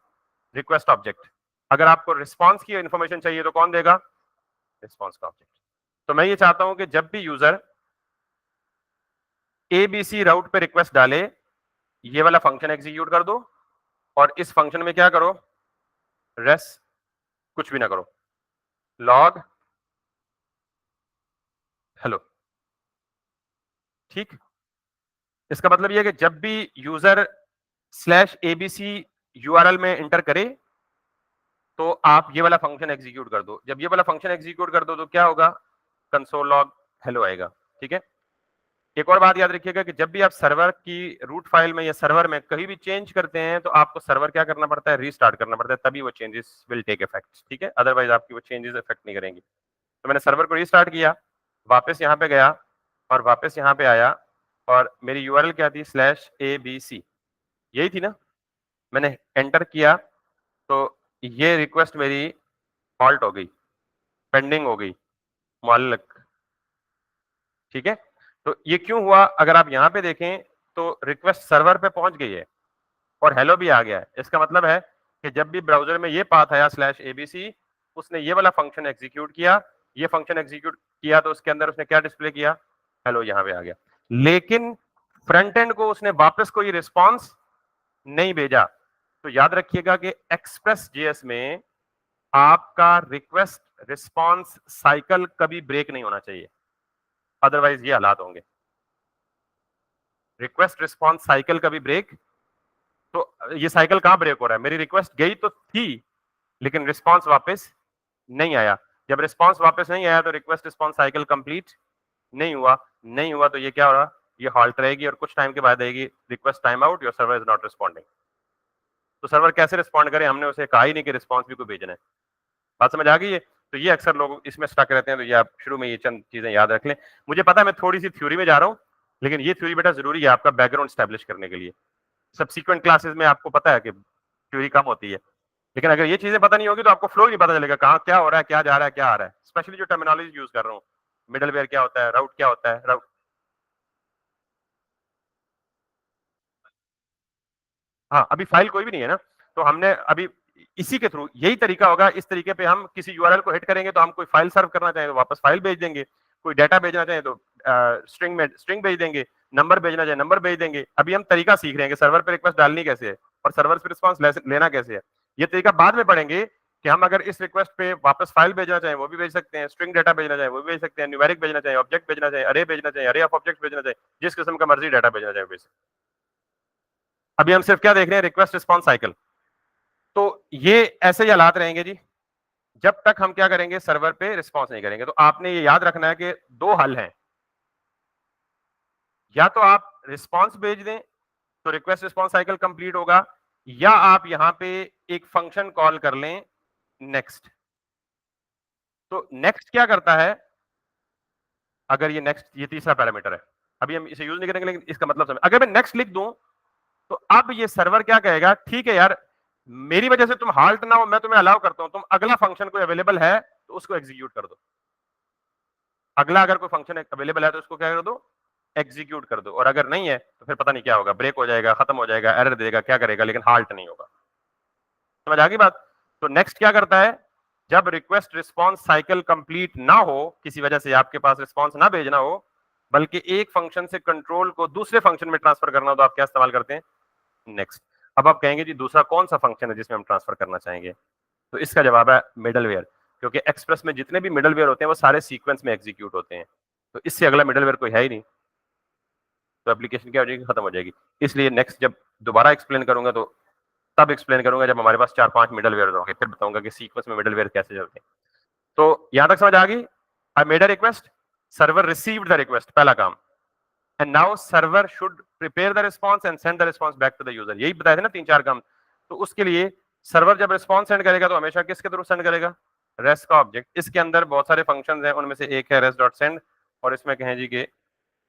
रिक्वेस्ट ऑब्जेक्ट। अगर आपको रिस्पॉन्स की इंफॉर्मेशन चाहिए तो कौन देगा, रिस्पॉन्स का ऑब्जेक्ट। तो मैं ये चाहता हूं कि जब भी यूजर एबीसी राउट पे रिक्वेस्ट डाले, ये वाला फंक्शन एग्जीक्यूट कर दो, और इस फंक्शन में क्या करो, रेस कुछ भी ना करो, लॉग हेलो। ठीक, इसका मतलब ये है कि जब भी यूजर स्लैश एबीसी यूआरएल में इंटर करे तो आप ये वाला फंक्शन एग्जीक्यूट कर दो। जब ये वाला फंक्शन एग्जीक्यूट कर दो तो क्या होगा, कंसोल लॉग हेलो आएगा। ठीक है। एक और बात याद रखिएगा कि जब भी आप सर्वर की रूट फाइल में या सर्वर में कहीं भी चेंज करते हैं तो आपको सर्वर क्या करना पड़ता है, रीस्टार्ट करना पड़ता है, तभी वो चेंजेस विल टेक इफेक्ट। ठीक है, अदरवाइज आपकी वो चेंजेस इफेक्ट नहीं करेंगी। तो मैंने सर्वर को रीस्टार्ट किया, वापस यहाँ पे गया और वापस यहाँ पे आया, और मेरी यूआरएल क्या थी, स्लैश ABC, यही थी ना। मैंने एंटर किया तो ये रिक्वेस्ट मेरी हॉल्ट हो गई, पेंडिंग हो गई, मुअल्लक। ठीक है। तो ये क्यों हुआ, अगर आप यहाँ पे देखें तो रिक्वेस्ट सर्वर पे पहुंच गई है और हेलो भी आ गया है। इसका मतलब है कि जब भी ब्राउजर में ये पाथ आया स्लैश ABC, उसने ये वाला फंक्शन एग्जीक्यूट किया। ये फंक्शन एग्जीक्यूट किया तो उसके अंदर उसने क्या डिस्प्ले किया, हेलो, यहाँ पे आ गया। लेकिन फ्रंट एंड को उसने वापस कोई रिस्पॉन्स नहीं भेजा। तो याद रखिएगा कि एक्सप्रेस जेएस में आपका रिक्वेस्ट रिस्पॉन्स साइकिल कभी ब्रेक नहीं होना चाहिए, अदरवाइज ये हालात होंगे। रिक्वेस्ट रिस्पॉन्स साइकिल कभी ब्रेक, तो ये साइकिल कहां ब्रेक हो रहा है, मेरी रिक्वेस्ट गई तो थी लेकिन रिस्पॉन्स वापस नहीं आया। जब रिस्पॉन्स वापस नहीं आया तो रिक्वेस्ट रिस्पॉन्स साइकिल कंप्लीट नहीं हुआ तो ये क्या हो रहा, ये हॉल्ट रहेगी और कुछ टाइम के बाद आएगी request time out, your server is not responding. तो सर्वर कैसे रिस्पॉन्ड करे, हमने उसे कहा ही नहीं कि रिस्पॉन्स भी को भेजना है। बात समझ आ गई है। तो ये अक्सर लोग इसमें स्टक रहते हैं, तो ये आप शुरू में ये चंद चीजें याद रख लें। मुझे पता है मैं थोड़ी सी थ्योरी में जा रहा हूँ, लेकिन ये थ्योरी बेटा जरूरी है आपका बैकग्राउंड स्टैब्लिश करने के लिए। सबसीक्वेंट क्लासेस में आपको पता है कि थ्योरी कम होती है, लेकिन अगर ये चीजें पता नहीं होगी तो आपको फ्लो नहीं पता चलेगा, कहाँ क्या हो रहा है, क्या जा रहा है, क्या आ रहा है। स्पेशली जो टर्मिनोलॉजी यूज कर रहा हूँ, मिडलवेयर क्या होता है, राउट क्या होता है, राउट। हाँ, अभी फाइल कोई भी नहीं है ना, तो हमने अभी इसी के थ्रू यही तरीका होगा। इस तरीके पे हम किसी यूआरएल को हिट करेंगे तो हम कोई फाइल सर्व करना चाहें तो वापस फाइल भेज देंगे, कोई डाटा भेजना चाहें तो स्ट्रिंग में स्ट्रिंग भेज देंगे, नंबर भेजना चाहे नंबर भेज देंगे। अभी हम तरीका सीख रहे हैं कि सर्वर पे रिक्वेस्ट डालनी कैसे है और सर्वर पे रिस्पॉन्स लेना कैसे है। ये तरीका बाद में पढ़ेंगे कि हम अगर इस रिक्वेस्ट पे वापस फाइल भेजना चाहें वो भी भेज सकते हैं, स्ट्रिंग डाटा भेजना चाहें वो भी भेज सकते हैं, न्यूमेरिक भेजना चाहें, ऑब्जेक्ट भेजना चाहें, अरे भेजना चाहें, अरे ऑफ ऑब्जेक्ट भेजना चाहें, जिस किस्म का मर्जी डाटा भेजना चाहे भेज। अभी हम सिर्फ क्या देख रहे हैं, रिक्वेस्ट रिस्पॉन्स साइकिल। तो ये ऐसे ही हालात रहेंगे जी जब तक हम क्या करेंगे, सर्वर पे रिस्पॉन्स नहीं करेंगे। तो आपने ये याद रखना है कि दो हल हैं, या तो आप रिस्पॉन्स भेज दें तो रिक्वेस्ट रिस्पॉन्स साइकिल कंप्लीट होगा, या आप यहां पे एक फंक्शन कॉल कर लें नेक्स्ट। तो नेक्स्ट क्या करता है, अगर ये नेक्स्ट ये तीसरा पैरामीटर है, अभी हम इसे यूज नहीं करेंगे लेकिन इसका मतलब समझ। अगर मैं नेक्स्ट लिख दूं तो अब ये सर्वर क्या कहेगा, ठीक है यार, मेरी वजह से तुम हाल्ट ना हो, मैं तुम्हें अलाउ करता हूं, तुम अगला फंक्शन कोई अवेलेबल है तो उसको एग्जीक्यूट कर दो। अगला अगर कोई फंक्शन अवेलेबल है तो उसको क्या कर दो, एग्जीक्यूट कर दो। और अगर नहीं है तो फिर पता नहीं क्या होगा, ब्रेक हो जाएगा, खत्म हो जाएगा, एरर देगा, क्या करेगा, लेकिन हाल्ट नहीं होगा। समझ आ गई बात। तो नेक्स्ट क्या करता है, जब रिक्वेस्ट रिस्पॉन्स साइकिल कंप्लीट ना हो, किसी वजह से आपके पास रिस्पॉन्स ना भेजना हो, बल्कि एक फंक्शन से कंट्रोल को दूसरे फंक्शन में ट्रांसफर करना हो, तो आप क्या इस्तेमाल करते हैं? नेक्स्ट। अब आप कहेंगे जी दूसरा कौन सा फंक्शन है जिसमें हम ट्रांसफर करना चाहेंगे? तो इसका जवाब है मिडलवेयर, क्योंकि एक्सप्रेस में जितने भी मिडलवेयर होते हैं वो सारे सीक्वेंस में एग्जीक्यूट होते हैं, तो इससे अगला मिडलवेयर कोई है ही नहीं, तो एप्लीकेशन क्या हो जाएगी? खत्म हो जाएगी। इसलिए नेक्स्ट जब दोबारा एक्सप्लेन करूंगा तो तब एक्सप्लेन करूंगा जब हमारे पास 4-5 मिडलवेयर होंगे, फिर बताऊंगा कि सीक्वेंस में मिडलवेयर कैसे चलते हैं। तो यहां तक समझ आ गई? I made a request, server received the request, पहला काम, and now server should prepare the response and send the response back to the user. यही बताए थे ना 3-4 काम। तो उसके लिए सर्वर जब रिस्पॉन्स सेंड करेगा तो हमेशा किसके थ्रू सेंड करेगा? रेस्ट का ऑब्जेक्ट। इसके अंदर बहुत सारे फंक्शंस हैं, उनमें से एक है रेस्ट डॉट सेंड, और इसमें कहें जी कि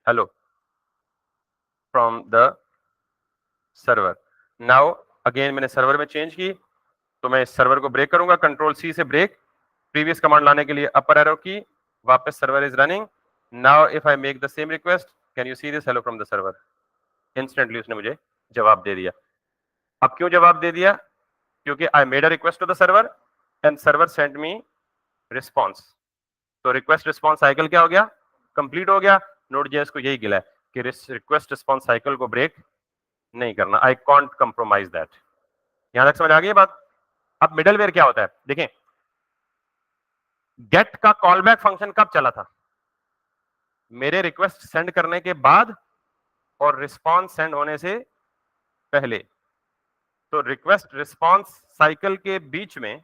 hello from the server. Now again मैंने सर्वर में चेंज की, तो मैं इस सर्वर को ब्रेक करूंगा, कंट्रोल सी से ब्रेक, प्रीवियस कमांड लाने के लिए अपर एरो की, वापस server is running. Now if I make the same request, can you see this hello from the server? Instantly उसने मुझे जवाब दे दिया। अब क्यों जवाब दे दिया? क्योंकि I made a request to the server and server send me response. तो रिक्वेस्ट रिस्पॉन्स साइकिल क्या हो गया? कंप्लीट हो गया। नोड.जेएस को यही गिला है कि रिक्वेस्ट रिस्पॉन्स साइकिल को ब्रेक नहीं करना, आई कांट कंप्रोमाइज दैट। यहां तक समझ आ गई बात? अब मिडलवेयर क्या होता है देखें। गेट का कॉलबैक फंक्शन कब चला था? मेरे रिक्वेस्ट सेंड करने के बाद और रिस्पॉन्स सेंड होने से पहले। तो रिक्वेस्ट रिस्पॉन्स साइकिल के बीच में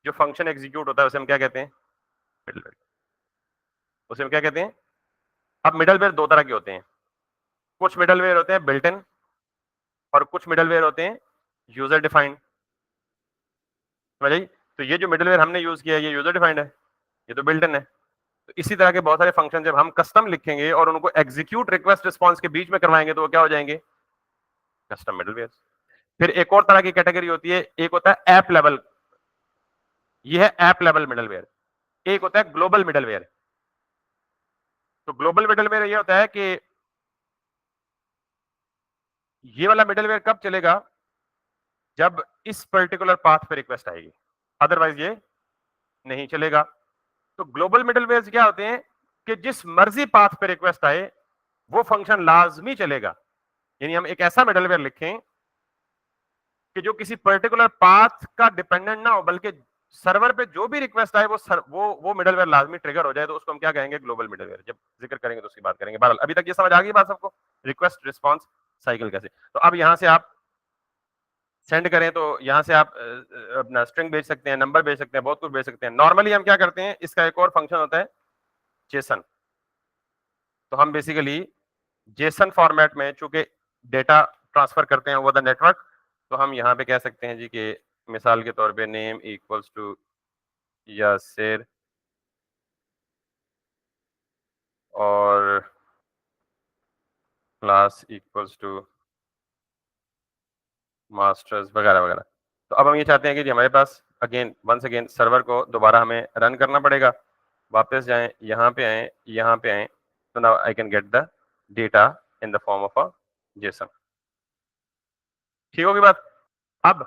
जो फंक्शन एग्जीक्यूट होता है उसे हम क्या कहते हैं? मिडलवेयर। उसे हम क्या कहते हैं? अब मिडलवेयर दो तरह के होते हैं। कुछ मिडलवेयर होते हैं बिल्ट इन और कुछ मिडलवेयर होते हैं यूजर डिफाइंड। समझ आई? तो ये जो मिडलवेयर हमने यूज किया है ये यूजर डिफाइंड है, ये तो बिल्ट इन है। तो इसी तरह के बहुत सारे फंक्शन जब हम कस्टम लिखेंगे और उनको एग्जीक्यूट रिक्वेस्ट रिस्पॉन्स के बीच में करवाएंगे तो वो क्या हो जाएंगे? Custom middleware. फिर एक और तरह की कैटेगरी होती है, एक होता है ऐप लेवल, ये है ऐप लेवल मिडलवेयर। एक होता है ग्लोबल मिडलवेयर। तो ग्लोबल मिडलवेयर ये होता है कि ये वाला मिडलवेयर कब चलेगा? जब इस पर्टिकुलर पाथ पे रिक्वेस्ट आएगी, अदरवाइज ये नहीं चलेगा। तो ग्लोबल मिडलवेयर क्या होते हैं कि जिस मर्जी पाथ पे रिक्वेस्ट आए वो फंक्शन लाजमी चलेगा। यानी हम एक ऐसा मिडलवेयर लिखें कि जो किसी पर्टिकुलर पाथ का डिपेंडेंट ना हो, बल्कि सर्वर पे जो भी रिक्वेस्ट आए वो मिडलवेयर लाजमी ट्रिगर हो जाए, तो उसको हम क्या कहेंगे? Global middleware. जब जिक्र करेंगे तो उसकी बात करेंगे। बहरहाल अभी तक ये समझ आ गई बात सबको? रिक्वेस्ट रिस्पॉन्स साइकिल कैसे। तो अब यहां से आप सेंड करें तो यहां से आप अपना स्ट्रिंग भेज सकते हैं, नंबर भेज सकते हैं, बहुत कुछ भेज सकते हैं। नॉर्मली हम क्या करते हैं, इसका एक और फंक्शन होता है जेसन। तो हम बेसिकली जेसन फॉर्मेट में चूंकि डेटा ट्रांसफर करते हैं ओवर द नेटवर्क, तो हम यहाँ पे कह सकते हैं जी कि मिसाल के तौर पे नेम इक्वल्स टू यासिर और क्लास इक्वल्स टू मास्टर्स वगैरह वगैरह। तो अब हम ये चाहते हैं कि जी हमारे पास अगेन वंस अगेन सर्वर को दोबारा हमें रन करना पड़ेगा। वापस जाएं, यहाँ पे आए, यहाँ पे आए, तो now I can get the data in the form of a Jason. ठीक होगी बात? अब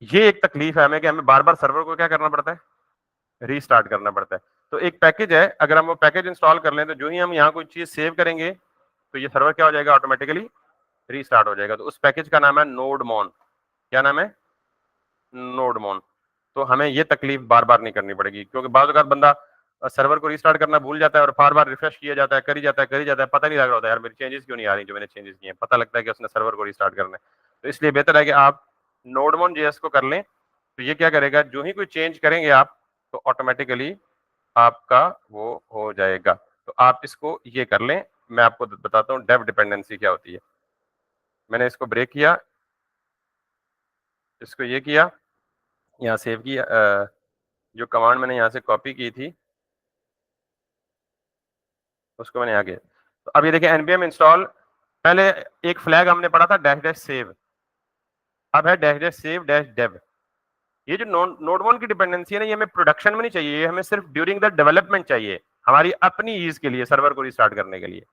ये एक तकलीफ है हमें कि हमें बार बार सर्वर को क्या करना पड़ता है? रीस्टार्ट करना पड़ता है। तो एक पैकेज है, अगर हम वो पैकेज इंस्टॉल कर लें तो जो ही हम यहाँ कोई चीज सेव करेंगे तो ये सर्वर क्या हो जाएगा? ऑटोमेटिकली रीस्टार्ट हो जाएगा। तो उस पैकेज का नाम है नोडमोन। क्या नाम है? नोडमोन। तो हमें ये तकलीफ बार बार नहीं करनी पड़ेगी, क्योंकि बार बार बंदा सर्वर को रीस्टार्ट करना भूल जाता है और बार बार रिफ्रेश किया जाता है, करी जाता है, करी जाता है, पता नहीं लग रहा होता है यार मेरी चेंजेस क्यों नहीं आ रही जो मैंने चेंजेस किए हैं। पता लगता है कि उसने सर्वर को रीस्टार्ट करना है। तो इसलिए बेहतर है कि आप नोडमोन जेएस को कर लें। तो ये क्या करेगा, जो ही कोई चेंज करेंगे आप तो ऑटोमेटिकली आपका वो हो जाएगा। तो आप इसको ये कर लें। मैं आपको बताता हूँ डेव डिपेंडेंसी क्या होती है। मैंने इसको ब्रेक किया, इसको ये किया, यहाँ सेव किया, जो कमांड मैंने यहाँ से कॉपी की थी उसको मैंने यहाँ किया। तो अब ये देखिए npm इंस्टॉल, पहले एक फ्लैग हमने पढ़ा था डैश डैश सेव, अब है dash dash save dash dev. ये जो नोडमोन की डिपेंडेंसी है ना, ये हमें प्रोडक्शन में नहीं चाहिए, ये हमें सिर्फ ड्यूरिंग द डेवलपमेंट चाहिए, हमारी अपनी ईज के लिए, सर्वर को रिस्टार्ट करने के लिए।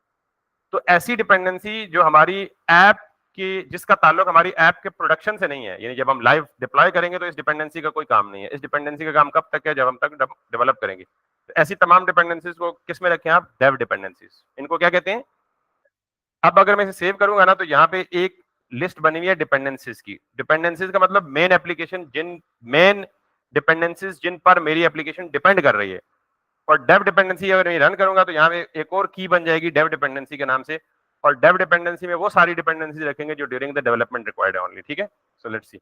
तो ऐसी डिपेंडेंसी जो हमारी ऐप कि जिसका ताल्लुक हमारी ऐप के प्रोडक्शन से नहीं है, यानी जब हम लाइव डिप्लॉय करेंगे तो इस डिपेंडेंसी का कोई काम नहीं है। इस डिपेंडेंसी का काम कब तक है, जब हम तक डेवलप करेंगे। तो ऐसी तमाम डिपेंडेंसीज को किस में रखें आप, डेव डिपेंडेंसीज, इनको क्या कहते हैं। अब अगर मैं इसे सेव करूंगा ना तो यहाँ पे एक लिस्ट बनी हुई है डिपेंडेंसीज की। डिपेंडेंसीज का मतलब मेन एप्लीकेशन, मेन डिपेंडेंसीज जिन पर मेरी एप्लीकेशन डिपेंड कर रही है। और डेव डिपेंडेंसी अगर मैं रन करूंगा तो यहाँ पे एक और की बन जाएगी डेव डिपेंडेंसी के नाम से, और डेव डिपेंडेंसी में वो सारी डिपेंडेंसी रखेंगे जो ड्यूरिंग द डेवलपमेंट रिक्वायर्ड है ओनली। ठीक है, so let's see,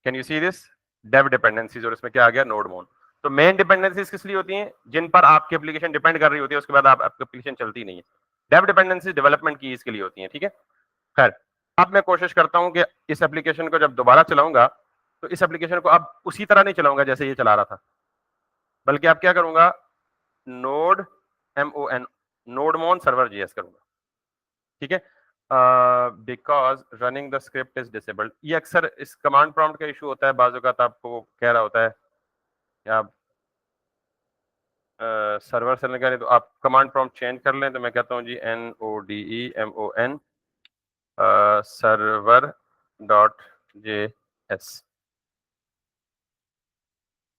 can you see this, dev dependencies, और इसमें क्या आ गया, नोड मोन। तो मेन डिपेंडेंसीज किस लिए होती हैं, जिन पर आपकी एप्लीकेशन डिपेंड कर रही होती है, उसके बाद आपकी एप्लीकेशन चलती नहीं है। डेव डिपेंडेंसी डेवलपमेंट की इसके लिए होती है। ठीक है, खैर अब मैं कोशिश करता हूं कि इस एप्लीकेशन को जब दोबारा चलाऊंगा तो इस एप्लीकेशन को अब उसी तरह नहीं चलाऊंगा जैसे ये चला रहा था, बल्कि अब क्या करूंगा, नोड MON, नोड मोन सर्वर JS करूंगा। ठीक है, because running the script is disabled. ये अक्सर इस कमांड प्रॉम्प्ट का इशू होता है, बाज़ औक़ात आपको कह रहा होता है कि आप सर्वर से निकालें तो आप कमांड प्रॉम्प्ट चेंज कर लें। तो मैं कहता हूँ जी NODEMON server.js,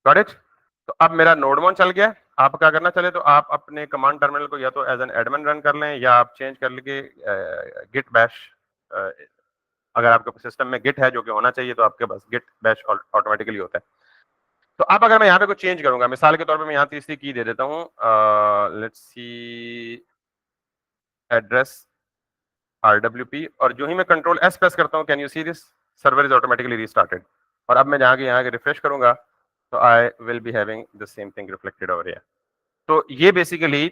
गॉट इट। तो अब मेरा नोडमोन चल गया। आप क्या करना चले तो आप अपने कमांड टर्मिनल को या तो एज एन एडमिन रन कर लें, या आप चेंज कर लेंगे गिट बैश। अगर आपके सिस्टम में गिट है, जो कि होना चाहिए, तो आपके पास गिट बैश ऑटोमेटिकली होता है। तो अब अगर मैं यहाँ पे कुछ चेंज करूंगा, मिसाल के तौर पे मैं यहाँ तीसरी की दे देता हूँ, लेट्स सी एड्रेस RWP, और जो ही मैं कंट्रोल S प्रेस करता हूँ, can you see this, server is automatically restarted. और अब मैं यहाँ के रिफ्रेश करूंगा तो I will be having the same thing reflected over here. तो ये बेसिकली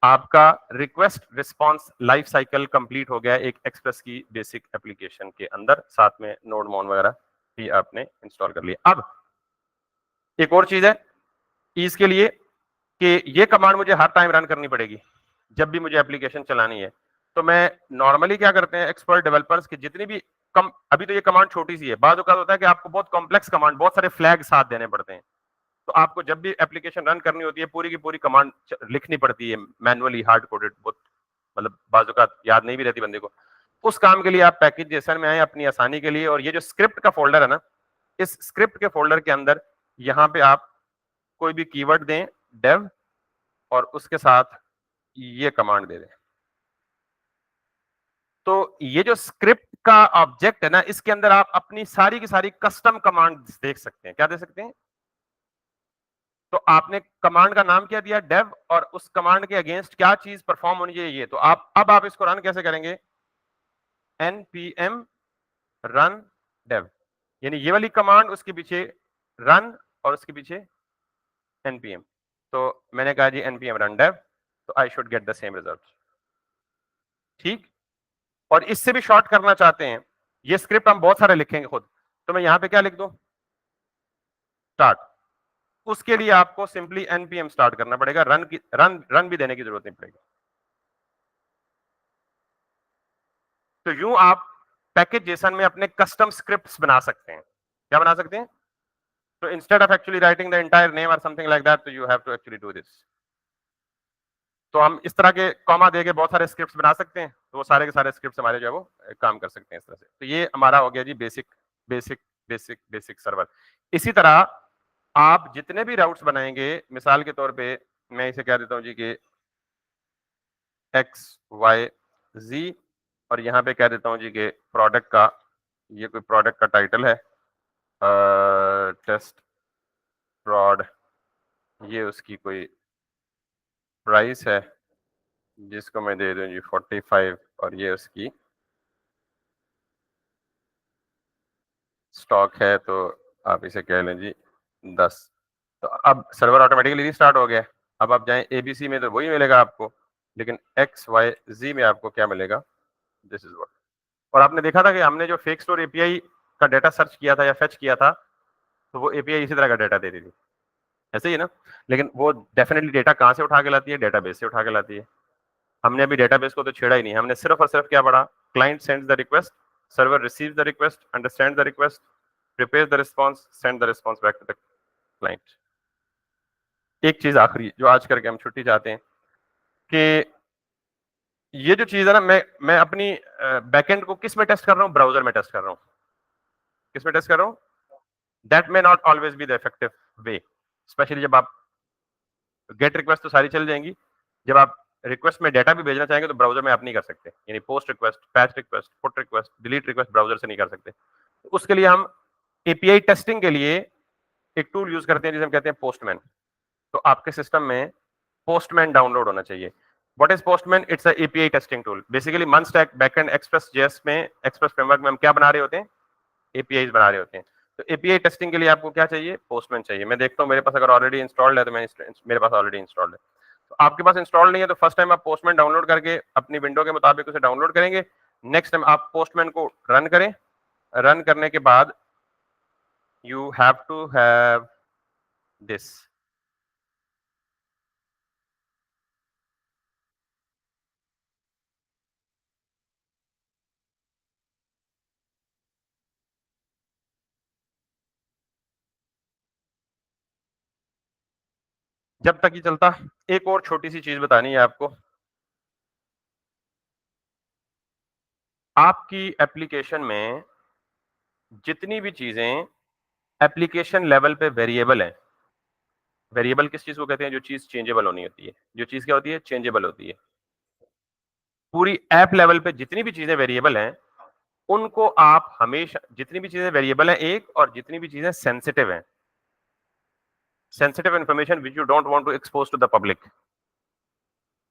आपका request response life cycle complete हो गया एक एक्सप्रेस की बेसिक एप्लीकेशन के अंदर, साथ में नोड मोन वगैरह भी आपने इंस्टॉल कर लिया। अब एक और चीज है इसके लिए कि ये कमांड मुझे हर टाइम रन करनी पड़ेगी जब भी मुझे एप्लीकेशन चलानी है। तो मैं नॉर्मली क्या करते हैं, एक्सपर्ट डेवलपर्स की जितनी भी कम, अभी तो ये कमांड छोटी सी है, बाद होता है कि आपको बहुत कॉम्प्लेक्स कमांड, बहुत सारे फ्लैग साथ देने पड़ते हैं। तो आपको जब भी एप्लीकेशन रन करनी होती है पूरी की पूरी कमांड लिखनी पड़ती है मैनुअली, हार्ड कोडेड, बहुत मतलब बाजुकात याद नहीं भी रहती बंदे को। उस काम के लिए आप पैकेज जेसन में आए अपनी आसानी के लिए, और ये जो स्क्रिप्ट का फोल्डर है ना, इस स्क्रिप्ट के फोल्डर के अंदर यहाँ पे आप कोई भी कीवर्ड दें डेव, और उसके साथ ये कमांड दे दें। तो ये जो स्क्रिप्ट का ऑब्जेक्ट है ना, इसके अंदर आप अपनी सारी की सारी कस्टम कमांड देख सकते हैं। क्या दे सकते हैं, तो आपने कमांड का नाम क्या दिया, डेव, और उस कमांड के अगेंस्ट क्या चीज परफॉर्म होनी चाहिए ये। तो अब आप इसको रन कैसे करेंगे, npm run dev, यानी ये वाली कमांड, उसके पीछे रन और उसके पीछे npm। तो मैंने कहा जी npm run dev, तो I should get the same result. ठीक, और इससे भी शॉर्ट करना चाहते हैं, ये स्क्रिप्ट हम बहुत सारे लिखेंगे खुद, तो मैं यहां पे क्या लिख दूं, स्टार्ट। उसके लिए आपको सिंपली npm स्टार्ट करना पड़ेगा, रन भी देने की जरूरत नहीं पड़ेगी। तो यूं आप पैकेज जेसन में अपने कस्टम स्क्रिप्ट्स बना सकते हैं। क्या बना सकते हैं, तो instead of actually writing the entire name और समथिंग लाइक दैट, तो you have to actually do this. तो हम इस तरह के कॉमा देके बहुत सारे स्क्रिप्ट्स बना सकते हैं, तो वो सारे के सारे स्क्रिप्ट्स हमारे जो है वो काम कर सकते हैं इस तरह से। तो ये हमारा हो गया जी basic basic basic basic server. इसी तरह आप जितने भी राउट्स बनाएंगे, मिसाल के तौर पे मैं इसे कह देता हूं जी कि XYZ, और यहाँ पे कह देता हूँ जी कि प्रोडक्ट का, ये कोई प्रोडक्ट का टाइटल है, टेस्ट प्रॉड, ये उसकी कोई प्राइस है जिसको मैं दे दूं जी 45, और ये उसकी स्टॉक है, तो आप इसे कह लें जी 10। तो अब सर्वर ऑटोमेटिकली रिस्टार्ट हो गया। अब आप जाएं ABC में तो वही मिलेगा आपको, लेकिन XYZ में आपको क्या मिलेगा, दिस इज व्हाट। और आपने देखा था कि हमने जो फेक स्टोर API का डाटा सर्च किया था या फेच किया था, तो वो API इसी तरह का डाटा देती थी, ऐसे ही ना। लेकिन वो डेफिनेटली डेटा कहाँ से उठा के लाती है, डेटाबेस से उठा के लाती है। हमने अभी डेटाबेस को तो छेड़ा ही नहीं, हमने सिर्फ और सिर्फ क्या पढ़ा, client sends the request, server receives the request, understand the request, prepares the response, send the response back to the client. एक चीज आखिरी जो आज करके हम छुट्टी चाहते हैं कि ये जो चीज है ना, मैं अपनी बैकएंड को किस में टेस्ट कर रहा हूँ? ब्राउजर में टेस्ट कर रहा हूँ। किस में टेस्ट कर रहा हूँ? That may not always be the effective way, specially जब आप गेट रिक्वेस्ट तो सारी चल जाएंगी, जब आप रिक्वेस्ट में डेटा भी भेजना चाहेंगे तो ब्राउजर में आप नहीं कर सकते, यानी post request, patch request, put request, delete request browser से नहीं कर सकते। तो उसके लिए हम एपीआई टेस्टिंग के लिए एक टूल यूज करते हैं जिसे हम कहते हैं पोस्टमैन। तो आपके सिस्टम में पोस्टमैन डाउनलोड होना चाहिए। What is postman? It's a API testing tool. Basically MERN stack backend express JS में, एक्सप्रेस फ्रेमवर्क में हम क्या बना रहे होते हैं? एपीआई बना रहे होते हैं। तो एपीआई टेस्टिंग के लिए आपको क्या चाहिए? पोस्टमैन चाहिए। मैं देखता हूँ मेरे पास अगर ऑलरेडी इंस्टॉल्ड है तो मेरे पास ऑलरेडी इंस्टॉल्ड है। तो आपके पास इंस्टॉल नहीं है तो फर्स्ट टाइम आप पोस्टमैन डाउनलोड करके अपनी विंडो के मुताबिक उसे डाउनलोड करेंगे। नेक्स्ट टाइम आप पोस्टमैन को रन करें। रन करने के बाद you have to have this. जब तक ये चलता, एक और छोटी सी चीज बतानी है आपको। आपकी एप्लीकेशन में जितनी भी चीजें एप्लीकेशन लेवल पे वेरिएबल है, वेरिएबल किस चीज को कहते हैं? जो चीज चेंजेबल होनी होती है। जो चीज क्या होती है? चेंजेबल होती है। पूरी ऐप लेवल पे जितनी भी चीजें वेरिएबल हैं, उनको आप हमेशा, जितनी भी चीजें वेरिएबल हैं एक, और जितनी भी चीजें सेंसिटिव हैं, sensitive information which you don't want to expose to the public.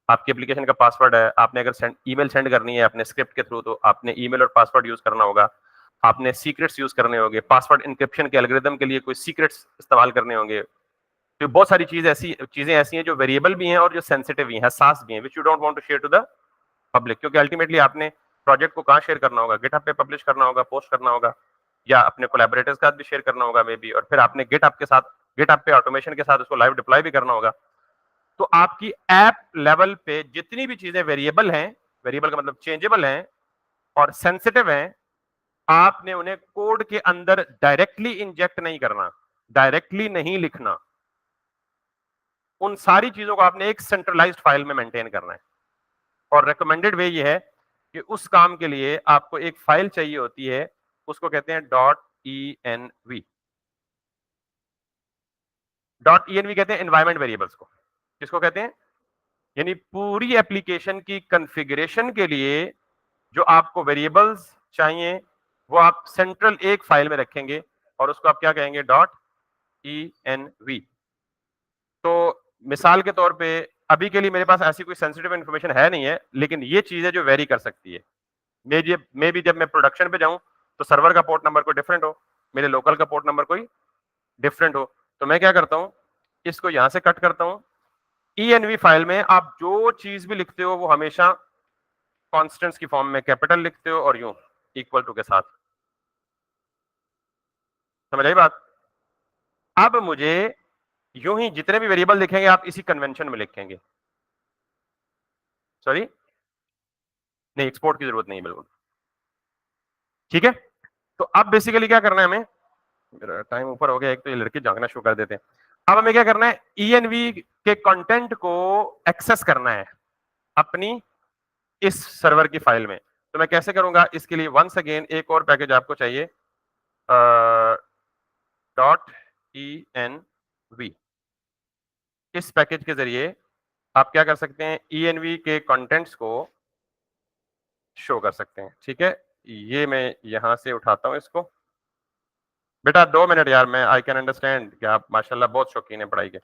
आपकी एप्लीकेशन का पासवर्ड है, आपने अगर ईमेल सेंड करनी है अपने स्क्रिप्ट के थ्रू, तो आपने ईमेल और पासवर्ड यूज करना होगा। आपने सीक्रेट्स यूज करने होंगे, पासवर्ड इंक्रिप्शन के एल्गोरिदम के लिए कोई सीक्रेट्स इस्तेमाल करने होंगे। तो बहुत सारी चीजें ऐसी हैं जो वेरिएबल भी हैं और जो सेंसिटिव भी हैं, हसास भी हैं, which you don't want to share to the public. क्योंकि अल्टीमेटली आपने प्रोजेक्ट को कहाँ शेयर करना होगा? गिटहब पे पब्लिश करना होगा, पोस्ट करना होगा, या अपने कोलैबोरेटर्स के साथ भी शेयर करना होगा मे बी, और फिर आपने गिटहब पे ऑटोमेशन के साथ उसको लाइव डिप्लॉय भी करना होगा। तो आपकी ऐप लेवल पे जितनी भी चीजें वेरिएबल हैं, वेरिएबल का मतलब चेंजेबल हैं और सेंसिटिव हैं, आपने उन्हें कोड के अंदर डायरेक्टली इंजेक्ट नहीं करना, डायरेक्टली नहीं लिखना। उन सारी चीजों को आपने एक सेंट्रलाइज्ड फाइल में मेंटेन करना है। और रिकमेंडेड वे ये है कि उस काम के लिए आपको एक फाइल चाहिए होती है, उसको कहते हैं .env। .env कहते हैं एनवायरमेंट वेरिएबल्स को। किसको कहते हैं? यानी पूरी एप्लीकेशन की कॉन्फ़िगरेशन के लिए जो आपको वेरिएबल्स चाहिए, वो आप सेंट्रल एक फाइल में रखेंगे और उसको आप क्या कहेंगे? .env। तो मिसाल के तौर पे अभी के लिए मेरे पास ऐसी कोई सेंसिटिव इंफॉर्मेशन है नहीं है, लेकिन ये चीज है जो वेरी कर सकती है। मे भी जब मैं प्रोडक्शन पे जाऊं तो सर्वर का पोर्ट नंबर कोई डिफरेंट हो, मेरे लोकल का पोर्ट नंबर कोई डिफरेंट हो। तो मैं क्या करता हूं, इसको यहां से कट करता हूं। env फाइल में आप जो चीज भी लिखते हो वो हमेशा कॉन्स्टेंट्स की फॉर्म में कैपिटल लिखते हो और यूं इक्वल टू के साथ। समझ आई बात? अब मुझे यूं ही जितने भी वेरिएबल लिखेंगे आप इसी कन्वेंशन में लिखेंगे। सॉरी, नहीं, एक्सपोर्ट की जरूरत नहीं है बिल्कुल। ठीक है। तो अब बेसिकली क्या करना है हमें? मेरा टाइम ऊपर हो गया, एक तो ये लड़के जागना शुरू कर देते हैं। अब हमें क्या करना है? ईएनवी के कंटेंट को एक्सेस करना है अपनी इस सर्वर की फाइल में। तो मैं कैसे करूंगा? इसके लिए वंस अगेन एक और पैकेज आपको चाहिए, .env। इस पैकेज के जरिए आप क्या कर सकते हैं? ईएनवी के कंटेंट्स को शो कर सकते हैं। ठीक है, ये मैं यहां से उठाता हूं इसको। बेटा 2 मिनट यार, मैं आई कैन अंडरस्टैंड कि आप माशाल्लाह बहुत शौकीन है पढ़ाई के।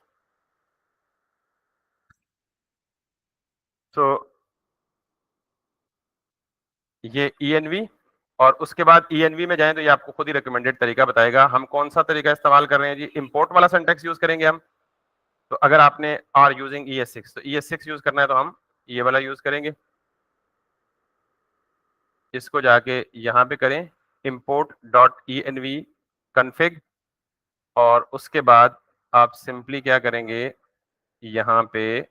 तो ये ईएनवी, और उसके बाद ईएनवी में जाएं तो ये आपको खुद ही रिकमेंडेड तरीका बताएगा। हम कौन सा तरीका इस्तेमाल कर रहे हैं जी? इंपोर्ट वाला सिंटेक्स यूज करेंगे हम। तो अगर आपने आर यूजिंग ES6, तो ES6 यूज करना है तो हम ये वाला यूज करेंगे। इसको जाके यहाँ पे करें import.env config, और उसके बाद आप सिंपली क्या करेंगे? यहाँ पे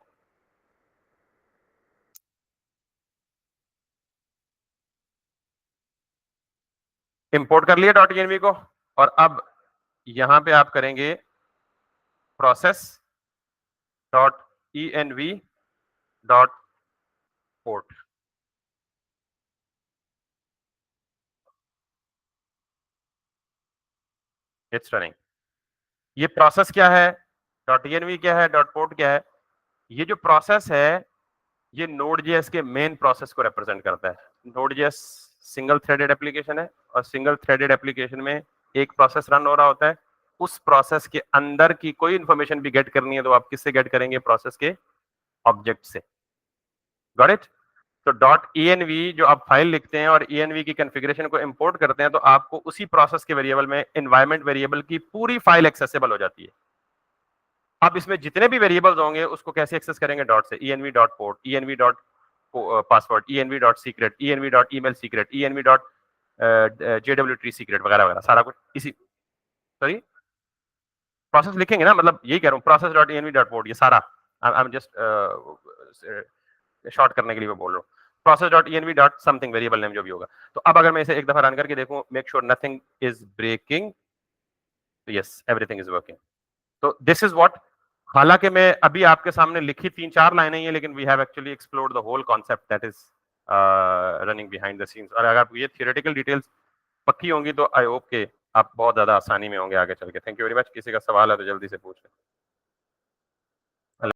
इंपोर्ट कर लिया .env को, और अब यहाँ पे आप करेंगे process.env.port। It's running. ये प्रोसेस क्या है, .env क्या है, .port क्या है? ये जो प्रोसेस है ये Node.js के मेन प्रोसेस को रिप्रेजेंट करता है। Node.js सिंगल थ्रेडेड एप्लीकेशन है और सिंगल थ्रेडेड एप्लीकेशन में एक प्रोसेस रन हो रहा होता है। उस प्रोसेस के अंदर की कोई इंफॉर्मेशन भी गेट करनी है तो आप किससे गेट करेंगे? प्रोसेस के ऑब्जेक्ट से। Got it? तो .env जो आप फाइल लिखते हैं और env की कॉन्फ़िगरेशन को इंपोर्ट करते हैं तो आपको उसी प्रोसेस के वेरिएबल में एनवायरनमेंट वेरिएबल की पूरी फाइल एक्सेसिबल हो जाती है। अब इसमें जितने भी वेरिएबल्स होंगे उसको कैसे एक्सेस करेंगे? डॉट से, env dot port, env dot password, env dot secret, env dot email secret, env dot jwt secret वगैरह वगैरह सारा कुछ इसी सॉरी प्रोसेस लिखेंगे ना, मतलब यही कह रहा हूँ process dot env dot port, ये सारा आई एम जस्ट शॉर्ट करने के लिए मैं बोल रहा हूँ। Process dot env dot something variable name जो भी होगा। तो अब अगर मैं इसे एक दफा रन करके देखूं, make sure nothing is breaking, yes everything is working. तो दिस इज व्हाट, हालांकि मैं अभी आपके सामने लिखी 3-4 लाइनें ही है, लेकिन we have actually explored the whole concept that is running behind the scenes. और अगर ये थियोरेटिकल डिटेल्स पक्की होंगी तो आई होप के आप बहुत ज्यादा आसानी में होंगे आगे चल के। Thank you very much. किसी का सवाल है तो जल्दी से पूछें।